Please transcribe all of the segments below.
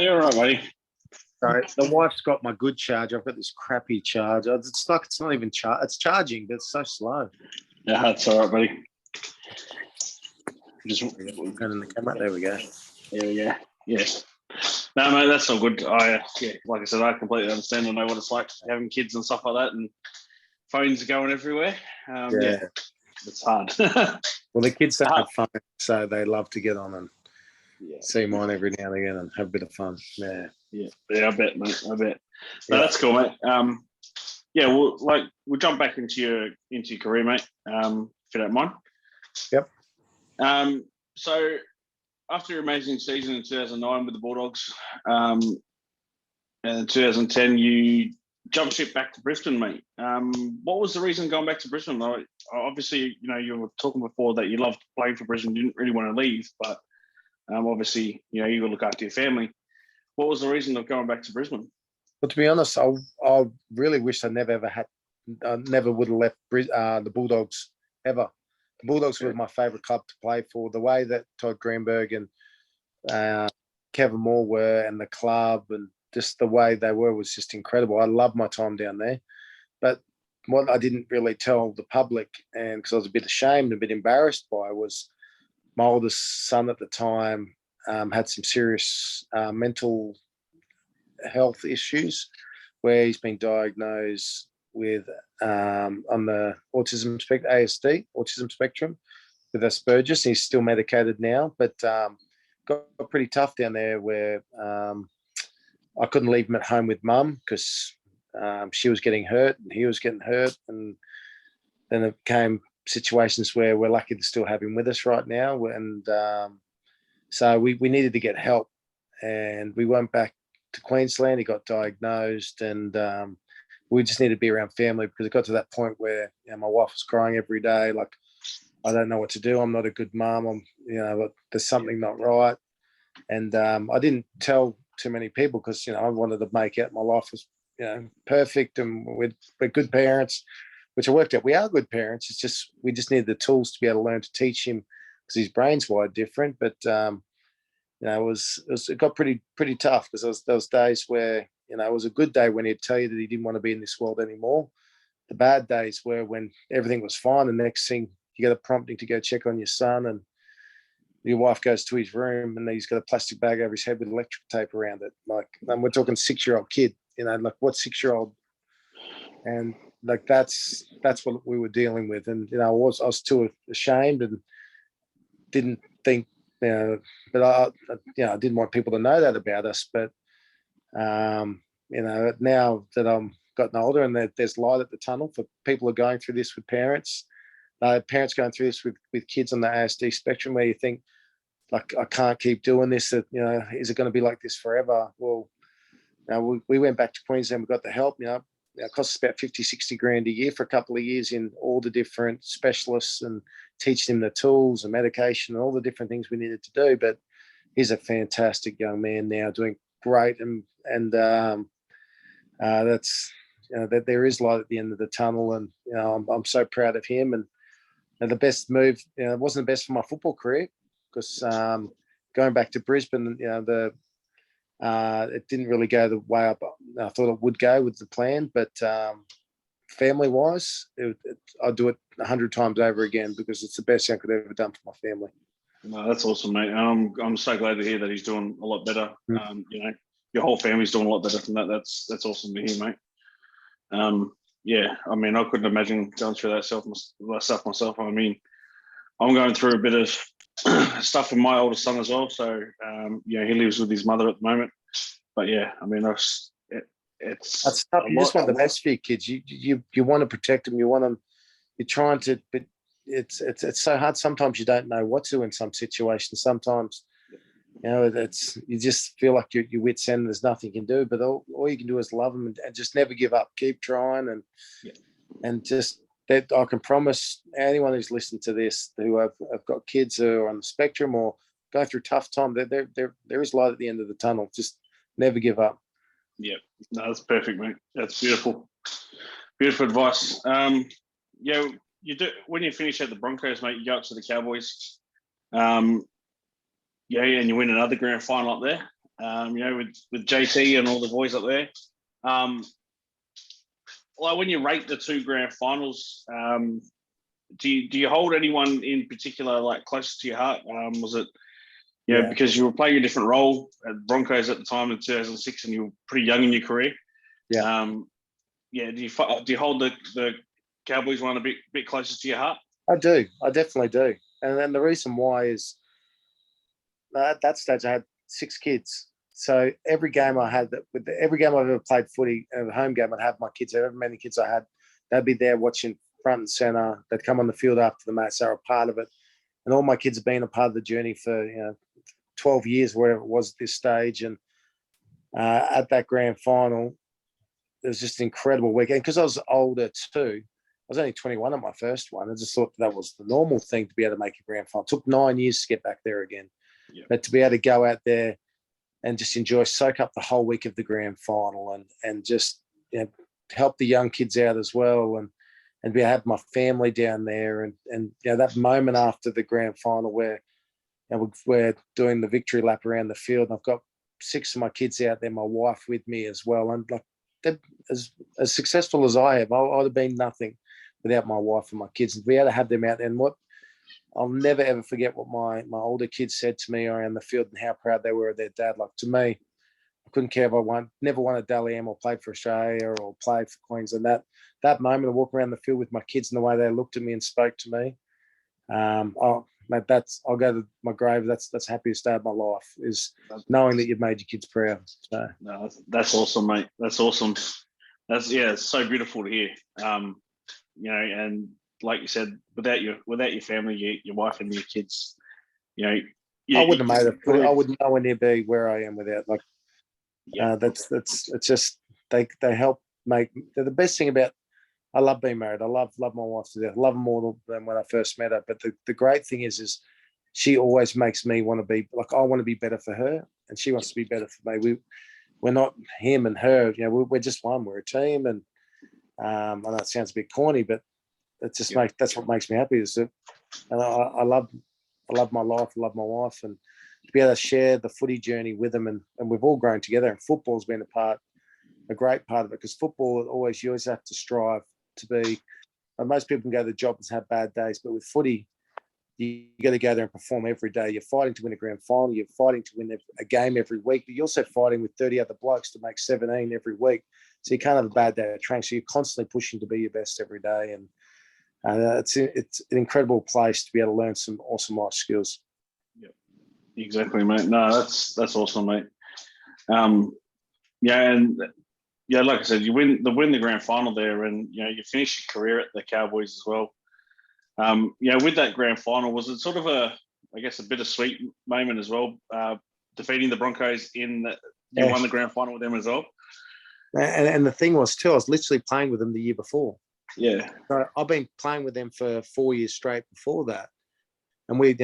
You're right, buddy. So the wife's got my good charger. I've got this crappy charger. It's like it's not even it's charging, but it's so slow. Yeah, that's all right, buddy. Just going in the camera. There we go. There we go. Yes. No, mate, that's all good. Like I said, I completely understand. I know what it's like having kids and stuff like that, and phones are going everywhere. It's hard. Well, the kids don't have fun, so they love to get on and see mine every now and again and have a bit of fun. Yeah, I bet, mate. I bet. No, that's cool, mate. We'll jump back into your career, mate. If you don't mind. Yep. So after your amazing season in 2009 with the Bulldogs, and in 2010 you jumped ship back to Brisbane, mate. What was the reason going back to Brisbane? Obviously, you were talking before that you loved playing for Brisbane, didn't really want to leave, but obviously, you got to look after your family. What was the reason of going back to Brisbane? Well, to be honest, I really wish I never would have left the Bulldogs ever. The Bulldogs were my favourite club to play for. The way that Todd Greenberg and Kevin Moore were, and the club, and just the way they were was just incredible. I loved my time down there. But what I didn't really tell the public, and because I was a bit ashamed, a bit embarrassed by, was my oldest son at the time had some serious mental health issues, where he's been diagnosed with on the autism spectrum, ASD, autism spectrum, with Asperger's. He's still medicated now, but got pretty tough down there, where I couldn't leave him at home with mum because she was getting hurt and he was getting hurt, and then it came situations where we're lucky to still have him with us right now, and so we needed to get help, and we went back to Queensland. He got diagnosed, and we just needed to be around family, because it got to that point where my wife was crying every day, like, I don't know what to do. I'm not a good mum. There's something not right. And I didn't tell too many people, because, I wanted to make out my life was, perfect, and we're good parents, which I worked out. We are good parents. It's just, we just needed the tools to be able to learn to teach him, because his brain's wired different. But, it got pretty tough, because there was days where, it was a good day when he'd tell you that he didn't want to be in this world anymore. The bad days were when everything was fine. The next thing, you get a prompting to go check on your son, and your wife goes to his room and he's got a plastic bag over his head with electric tape around it. And we're talking 6-year-old kid, like, what 6-year-old? And like, that's what we were dealing with. And, I was too ashamed and didn't think, but I didn't want people to know that about us. But, now that I'm gotten older, and that there's light at the tunnel for people who are going through this with parents, parents going through this with kids on the ASD spectrum, where you think, like, I can't keep doing this. That, is it going to be like this forever? Well, we went back to Queensland. We got the help. It costs about 50, 60 grand a year for a couple of years in all the different specialists, and teaching him the tools and medication and all the different things we needed to do. But he's a fantastic young man now, doing great. And that's, that there is light at the end of the tunnel. And, I'm so proud of him. And the best move, it wasn't the best for my football career, because going back to Brisbane, it didn't really go the way I thought it would go with the plan. But family-wise, I'd do it 100 times over again, because it's the best thing I could ever done for my family. No, that's awesome, mate. I'm so glad to hear that he's doing a lot better. Your whole family's doing a lot better than that. That's awesome to hear, mate. I mean, I couldn't imagine going through that stuff myself. I mean, I'm going through a bit of stuff with my oldest son as well. So, he lives with his mother at the moment. But yeah, I mean, it's that's tough. You just want the best for your kids. You want to protect them. You want them. You're trying to, but it's so hard. Sometimes you don't know what to do in some situations. Sometimes, you just feel like your wit's end. There's nothing you can do. But all you can do is love them and just never give up. Keep trying, and just that. I can promise anyone who's listened to this, who have got kids who are on the spectrum or going through tough time, there is light at the end of the tunnel. Just never give up. Yeah, no, that's perfect, mate. That's beautiful. Beautiful advice. You do, when you finish at the Broncos, mate, you go up to the Cowboys. And you win another grand final up there. with JT and all the boys up there. Like when you rate the two grand finals, do you hold anyone in particular like close to your heart? Was it because you were playing a different role at Broncos at the time in 2006, and you were pretty young in your career? Yeah. Do you hold the Cowboys one a bit closer to your heart? I do. I definitely do. And then the reason why is at that stage I had 6 kids. So every game I had, every game I've ever played footy, a home game, I'd have my kids. However many kids I had, they'd be there watching front and centre. They'd come on the field after the match. They were a part of it. And all my kids have been a part of the journey for 12 years, wherever it was at this stage. And at that grand final, it was just an incredible weekend because I was older too. I was only 21 at my first one. I just thought that was the normal thing to be able to make a grand final. It took 9 years to get back there again. Yeah. But to be able to go out there and just soak up the whole week of the grand final and just help the young kids out as well and be have my family down there and that moment after the grand final where we're doing the victory lap around the field and I've got 6 of my kids out there, my wife with me as well, and like as successful as I have, I'd have been nothing without my wife and my kids. And to be able to have them out there, and what I'll never ever forget what my older kids said to me around the field and how proud they were of their dad. Like to me, I couldn't care if I never won a Dally M or played for Australia or played for Queensland. That moment of walking around the field with my kids and the way they looked at me and spoke to me, I'll go to my grave. That's the happiest day of my life is knowing that you've made your kids proud. So no, that's awesome, mate. That's awesome. It's so beautiful to hear. And like you said, without your family, your wife and your kids, I wouldn't have made it. I would nowhere near be where I am without it's just they help make. They're the best thing about. I love being married. I love my wife to death. I love her more than when I first met her. But the great thing is she always makes me want to be like I want to be better for her, and she wants to be better for me. We're not him and her. We're just one. We're a team, and I know it sounds a bit corny, but it just that's what makes me happy. Is that, and I love my life. I love my wife, and to be able to share the footy journey with them, and we've all grown together. And football's been a great part of it because football you always have to strive to be. Most people can go to the job and have bad days, but with footy, you got to go there and perform every day. You're fighting to win a grand final. You're fighting to win a game every week, but you're also fighting with 30 other blokes to make 17 every week. So you can't have a bad day of training. So you're constantly pushing to be your best every day, and it's an incredible place to be able to learn some awesome life skills. Yeah, exactly, mate. No, that's awesome, mate. Like I said, you win the grand final there, and you finish your career at the Cowboys as well. With that grand final, was it sort of a bittersweet moment as well, defeating the Broncos in that you won the grand final with them as well? And the thing was too, I was literally playing with them the year before. Yeah. So I've been playing with them for 4 years straight before that. And we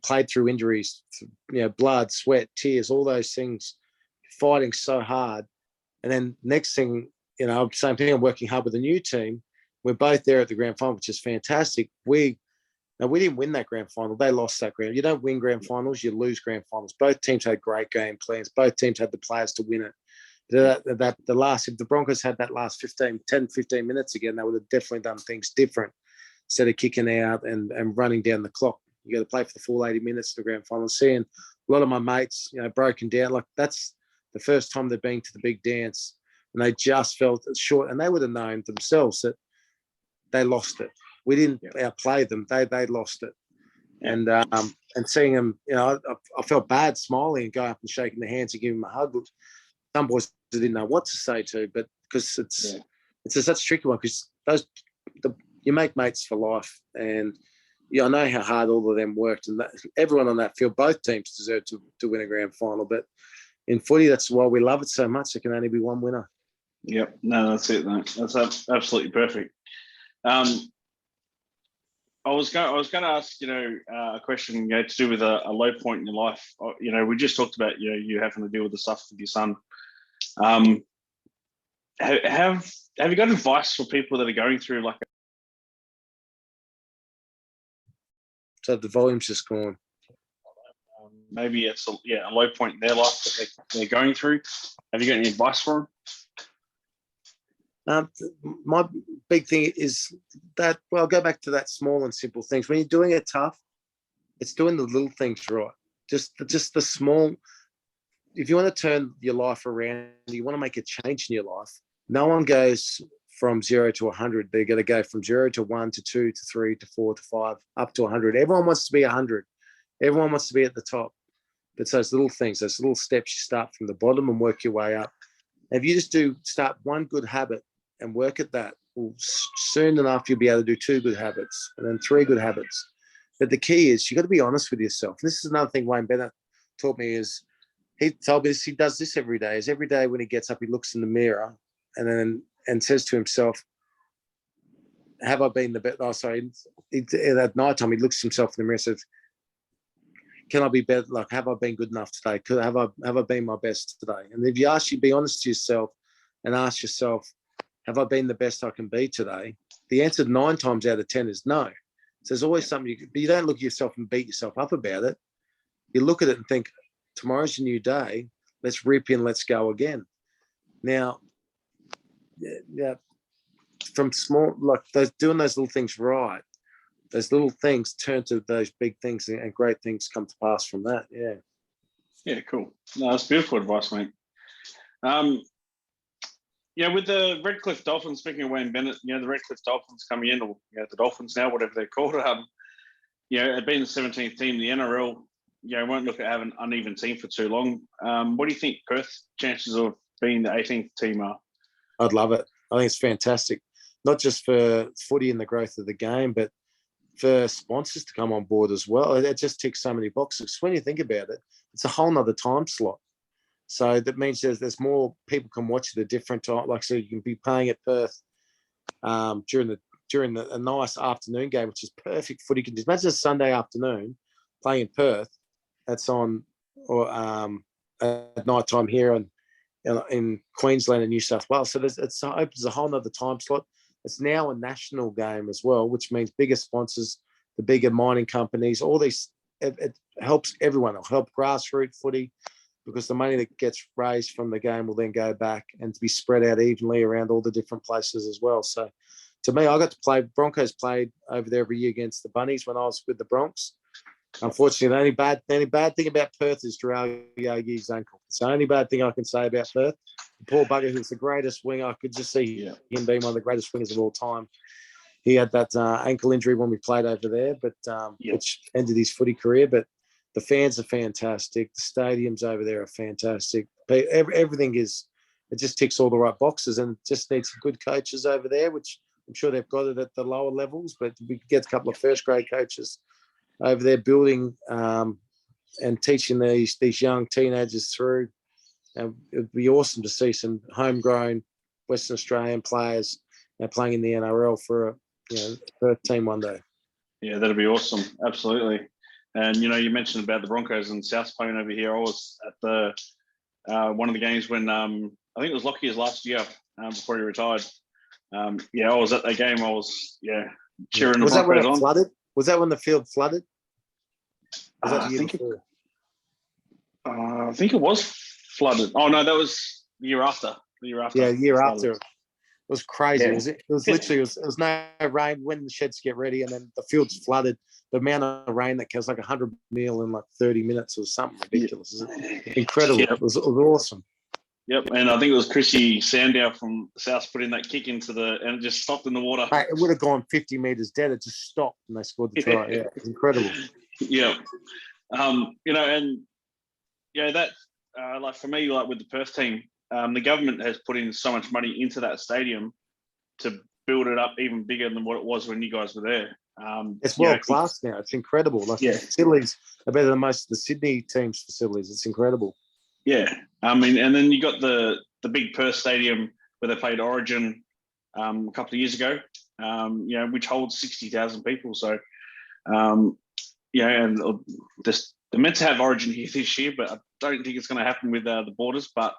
played through injuries, blood, sweat, tears, all those things, fighting so hard. And then next thing, same thing, I'm working hard with a new team. We're both there at the grand final, which is fantastic. We didn't win that grand final. They lost that grand. You don't win grand finals, you lose grand finals. Both teams had great game plans. Both teams had the players to win it. If the Broncos had that last 10, 15 minutes again, they would have definitely done things different instead of kicking out and running down the clock. You got to play for the full 80 minutes of the grand final. Seeing a lot of my mates, broken down, like that's the first time they've been to the big dance, and they just felt short, and they would have known themselves that they lost it. We didn't outplay them; they lost it, and seeing them, I felt bad smiling and going up and shaking their hands and giving them a hug. Some boys didn't know what to say to, but because it's such a tricky one because you make mates for life, and I know how hard all of them worked, and everyone on that field, both teams deserve to win a grand final, but in footy, that's why we love it so much. There can only be one winner. Yep. No, that's it, mate. That's absolutely perfect. I was going to ask, a question, to do with a low point in your life. We just talked about, you having to deal with the stuff with your son. Have you got advice for people that are going through like? So the volume's just gone. maybe it's a low point in their life that they're going through. Have you got any advice for them? My big thing is that, well, I'll go back to that small and simple things. When you're doing it tough, it's doing the little things right. Just the small. If you want to turn your life around, you want to make a change in your life. No one goes from 0 to 100. They're going to go from 0 to 1 to 2 to 3 to 4 to 5 up to 100. Everyone wants to be 100. Everyone wants to be at the top. But it's those little things, those little steps. You start from the bottom and work your way up. If you just start one good habit and work at that, well, soon enough you'll be able to do 2 good habits and then 3 good habits. But the key is you got to be honest with yourself. And this is another thing Wayne Bennett taught me is he told me this, he does this every day. Is every day when he gets up, he looks in the mirror and says to himself, have I been the best? Oh, sorry. At night time, he looks himself in the mirror and says, can I be better? Like, have I been good enough today? Have I been my best today? And if you be honest to yourself and ask yourself, have I been the best I can be today? The answer 9 times out of 10 is no. So there's always something, but you don't look at yourself and beat yourself up about it. You look at it and think, tomorrow's a new day. Let's rip in, let's go again. Now, yeah, from small, like doing those little things right, those little things turn to those big things and great things come to pass from that. Yeah. Yeah, cool. No, that's beautiful advice, mate. With the Redcliffe Dolphins, speaking of Wayne Bennett, the Redcliffe Dolphins coming in, or the Dolphins now, whatever they're called, it being the 17th team, the NRL, won't look at having an uneven team for too long. What do you think Perth's chances of being the 18th team are? I'd love it. I think it's fantastic, not just for footy and the growth of the game, but for sponsors to come on board as well. It just ticks so many boxes. When you think about it, it's a whole nother time slot. So that means there's more people can watch it at different time. Like, so you can be playing at Perth during a nice afternoon game, which is perfect footy conditions. Imagine a Sunday afternoon playing in Perth. That's on or at night time here in Queensland and New South Wales. So it opens a whole nother time slot. It's now a national game as well, which means bigger sponsors, the bigger mining companies, all these. It helps everyone. It'll help grassroots footy, because the money that gets raised from the game will then go back and to be spread out evenly around all the different places as well. So to me, I got to play, Broncos played over there every year against the Bunnies when I was with the Bronx. Unfortunately, the only bad thing about Perth is Jarrell Yogi's ankle. It's the only bad thing I can say about Perth. The poor bugger, who's the greatest winger, I could just see him being one of the greatest wingers of all time. He had that ankle injury when we played over there, but which ended his footy career. But the fans are fantastic. The stadiums over there are fantastic. Everything is, it just ticks all the right boxes, and it just needs some good coaches over there, which I'm sure they've got it at the lower levels, but we could get a couple of first grade coaches over there building and teaching these young teenagers through. And it'd be awesome to see some homegrown Western Australian players playing in the NRL for a team one day. Yeah, that'd be awesome. Absolutely. And, you mentioned about the Broncos and South playing over here. I was at the one of the games when I think it was Lockyer's last year before he retired. I was at that game. I was, cheering the Broncos on. Flooded? Was that when the field flooded? Was that I think it was flooded. Oh, no, that was the year after. Yeah, the year after. It was crazy. Yeah. It was literally, it was no rain when the sheds get ready, and then the field's flooded. The amount of rain that kills like 100 mil in like 30 minutes was something ridiculous. Incredible. Yep. It was awesome. Yep, and I think it was Chrissy Sandow from South put in that kick into and it just stopped in the water. Mate, it would have gone 50 metres dead. It just stopped and they scored the try. Yeah, it was incredible. Yeah. That like for me, like with the Perth team, the government has put in so much money into that stadium to build it up even bigger than what it was when you guys were there. It's world class now. It's incredible. Like the facilities are better than most of the Sydney team's facilities. It's incredible. Yeah, and then you got the big Perth Stadium where they played Origin a couple of years ago. Which holds 60,000 people. So, and they're meant to have Origin here this year, but I don't think it's going to happen with the Borders. But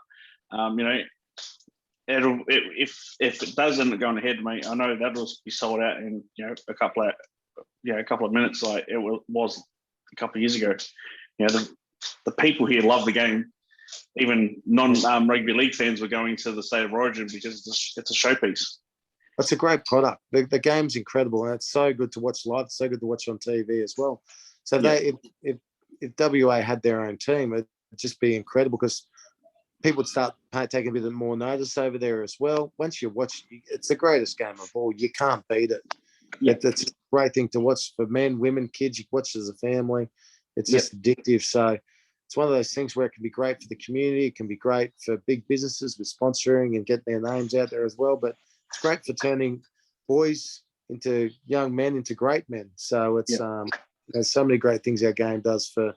if it does end up going ahead, mate, I know that'll be sold out in a couple of minutes, like it was a couple of years ago. the people here love the game. Even non-rugby league fans were going to the State of Origin because it's a showpiece. It's a great product. The game's incredible, and it's so good to watch live. It's so good to watch on TV as well. So if WA had their own team, it'd just be incredible because people would start taking a bit more notice over there as well. Once you watch, it's the greatest game of all. You can't beat it. Yeah. It's a great thing to watch for men, women, kids. You watch as a family. It's just addictive. So it's one of those things where it can be great for the community. It can be great for big businesses with sponsoring and getting their names out there as well. But it's great for turning boys into young men into great men. So it's there's so many great things our game does for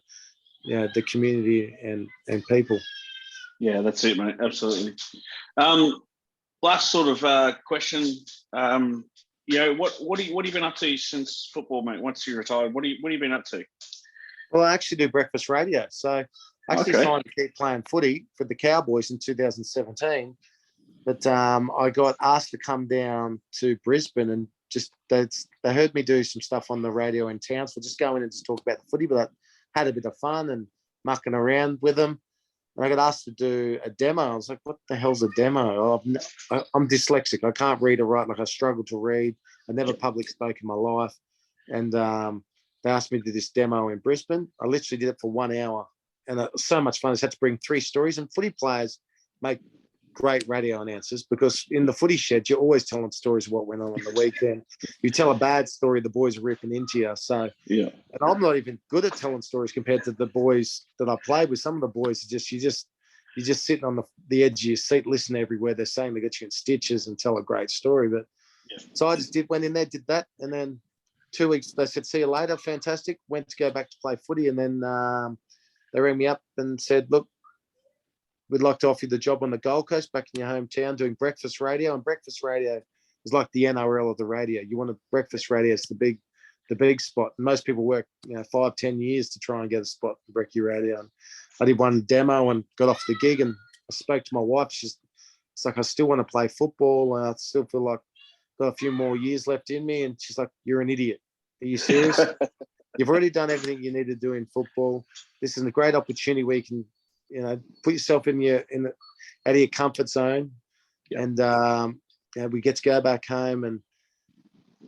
the community and people. Yeah, that's it, mate. Absolutely. Last sort of question. What have you been up to since football, mate? Once you retired, what have you been up to? Well, I actually do breakfast radio. So I actually signed to keep playing footy for the Cowboys in 2017. But I got asked to come down to Brisbane and just they heard me do some stuff on the radio in town. So just go in and just talk about the footy, but I had a bit of fun and mucking around with them. And I got asked to do a demo. I was like, what the hell's a demo? I'm dyslexic. I can't read or write. Like I struggle to read. I never public spoke in my life. And they asked me to do this demo in Brisbane. I literally did it for 1 hour. And it was so much fun. I just had to bring 3 stories. And footy players make great radio announcers because in the footy shed, you're always telling stories of what went on the weekend. You tell a bad story, the boys are ripping into you. So, and I'm not even good at telling stories compared to the boys that I played with. Some of the boys are you're just sitting on the edge of your seat, listening every word they're saying to get you in stitches and tell a great story. But so I just went in there, did that, and then 2 weeks they said, "See you later." Fantastic. Went to go back to play footy, and then they rang me up and said, "Look, we'd like to offer you the job on the Gold Coast, back in your hometown, doing breakfast radio." And breakfast radio is like the NRL of the radio. You want a breakfast radio, it's the big spot. And most people work 5-10 years to try and get a spot in brekkie radio. And I did one demo and got off the gig, and I spoke to my wife. It's like, I still want to play football, and I still feel like I've got a few more years left in me. And she's like, "You're an idiot. Are you serious? You've already done everything you need to do in football. This is a great opportunity where you can put yourself out of your comfort zone." And we get to go back home, and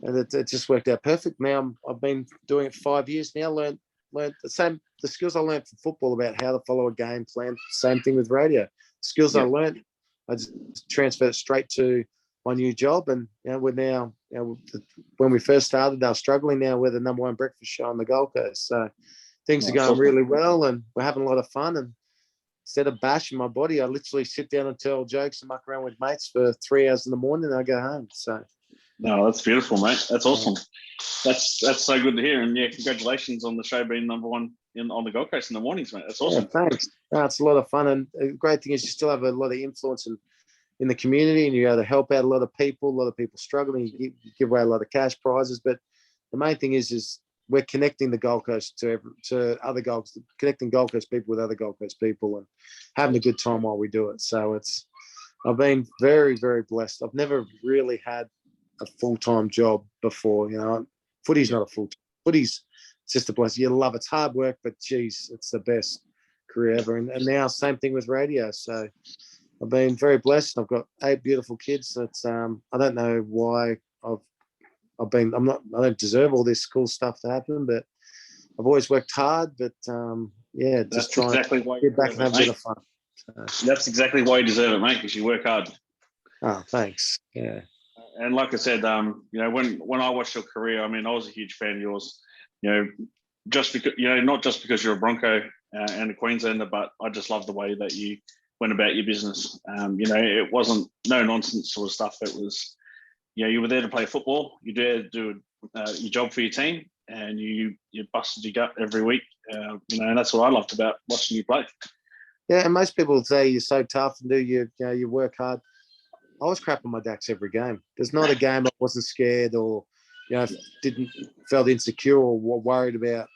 it just worked out perfect. Now I've been doing it 5 years now. Learned the skills I learned from football about how to follow a game plan. Same thing with radio. Skills I learned, I just transferred straight to my new job. And we're now, when we first started, they were struggling. Now we're the #1 breakfast show on the Gold Coast. So things are going really well, and we're having a lot of fun. And instead of bashing my body, I literally sit down and tell jokes and muck around with mates for 3 hours in the morning, and I go home. So, no, that's beautiful, mate. That's awesome. That's so good to hear. And congratulations on the show being #1 on the Gold Coast in the mornings, mate. That's awesome. Yeah, thanks. No, it's a lot of fun, and the great thing is you still have a lot of influence in the community, and you're able to help out a lot of people struggling. You give away a lot of cash prizes, but the main thing is we're connecting the Gold Coast to other connecting Gold Coast people with other Gold Coast people, and having a good time while we do it. So I've been very, very blessed. I've never really had a full-time job before. Footy's not a full-time. Footy's just a blessing. You love it. It's hard work, but geez, it's the best career ever. And now same thing with radio. So I've been very blessed. I've got 8 beautiful kids. That's I don't know why I don't deserve all this cool stuff to happen, but I've always worked hard. But just trying to get back and have a bit of fun. So. That's exactly why you deserve it, mate, because you work hard. Oh, thanks. Yeah. And like I said, when I watched your career, I mean, I was a huge fan of yours. Just because not just because you're a Bronco and a Queenslander, but I just love the way that you went about your business. It wasn't no nonsense sort of stuff. It was, you were there to play football. You did do your job for your team, and you busted your gut every week. And that's what I loved about watching you play. Yeah, and most people say you're so tough and you work hard. I was crapping my dacks every game. There's not a game I wasn't scared or felt insecure or worried about.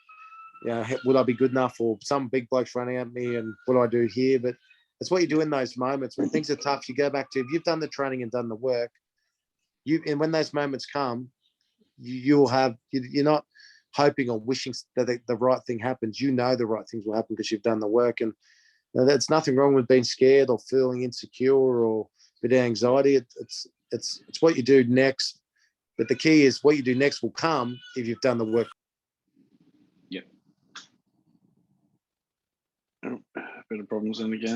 Would I be good enough, or some big blokes running at me, and what do I do here? But it's what you do in those moments when things are tough. You go back to, if you've done the training and done the work, and when those moments come, you're not hoping or wishing that the right thing happens. You know the right things will happen because you've done the work, and there's nothing wrong with being scared or feeling insecure or with anxiety. It's what you do next. But the key is what you do next will come if you've done the work. Yep. Oh, bit of problems in again.